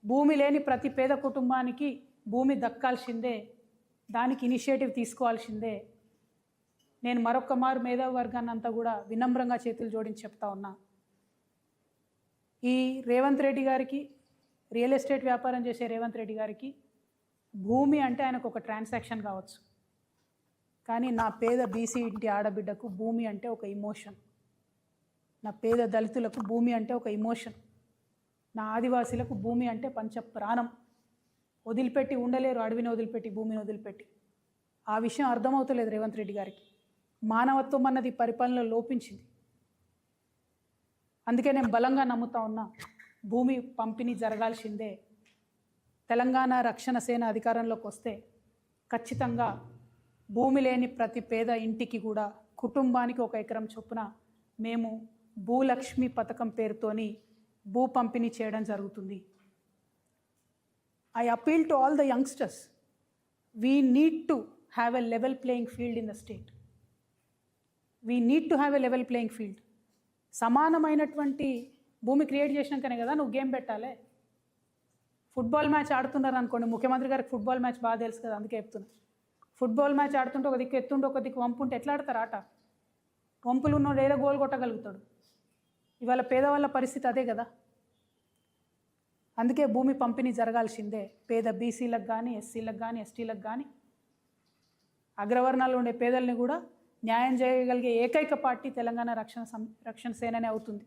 భూమి లేని ప్రతి పేద కుటుంబానికి భూమి దక్కాల్సిందే, దానికి ఇనిషియేటివ్ తీసుకోవాల్సిందే. నేను మరొక్క మారు మేధావి వర్గాన్ని అంతా కూడా వినమ్రంగా చేతులు జోడించి చెప్తా ఉన్నా. ఈ రేవంత్ రెడ్డి గారికి, రియల్ ఎస్టేట్ వ్యాపారం చేసే రేవంత్ రెడ్డి గారికి భూమి అంటే ఆయనకు ఒక ట్రాన్సాక్షన్ కావచ్చు, కానీ నా పేద బీసీ ఇంటి ఆడబిడ్డకు భూమి అంటే ఒక ఇమోషన్. నా పేద దళితులకు భూమి అంటే ఒక ఇమోషన్. నా ఆదివాసీలకు భూమి అంటే పంచ ప్రాణం. వదిలిపెట్టి ఉండలేరు, అడవిని వదిలిపెట్టి, భూమిని వదిలిపెట్టి. ఆ విషయం అర్థమవుతలేదు రేవంత్ రెడ్డి గారికి. మానవత్వం అన్నది పరిపాలనలో లోపించింది. అందుకే నేను బలంగా నమ్ముతా ఉన్నా, భూమి పంపిణీ జరగాల్సిందే. తెలంగాణ రక్షణ సేన అధికారంలోకి వస్తే ఖచ్చితంగా భూమి లేని ప్రతి పేద ఇంటికి కూడా కుటుంబానికి 1 ఎకరం చొప్పున మేము భూలక్ష్మి పథకం పేరుతోని భూ పంపిణీ చేయడం జరుగుతుంది. I appeal to all the youngsters. We need to have a level playing field in the state. We need to have a level playing field. సమానమైనటువంటి భూమి క్రియేట్ చేసినాకనే కదా నువ్వు గేమ్ పెట్టాలి. ఫుట్బాల్ మ్యాచ్ ఆడుతున్నారు అనుకోండి, ముఖ్యమంత్రి గారికి ఫుట్బాల్ మ్యాచ్ బాగా తెలుసు కదా, అందుకే చెప్తున్నా. ఫుట్బాల్ మ్యాచ్ ఆడుతుంటే ఒక దిక్కు ఎత్తుంటే ఒక దిక్కు వంపు ఉంటే ఎట్లా ఆడతారు ఆట? వంపులు ఉన్నోడు ఏదో గోల్ కొట్టగలుగుతాడు. ఇవాళ పేదవాళ్ళ పరిస్థితి అదే కదా. అందుకే భూమి పంపిణీ జరగాల్సిందే. పేద బీసీలకు కానీ, ఎస్సీలకు కానీ, ఎస్టీలకు కానీ, అగ్రవర్ణాల్లో ఉండే పేదల్ని కూడా న్యాయం చేయగలిగే ఏకైక పార్టీ తెలంగాణ రక్షణ సేననే అవుతుంది.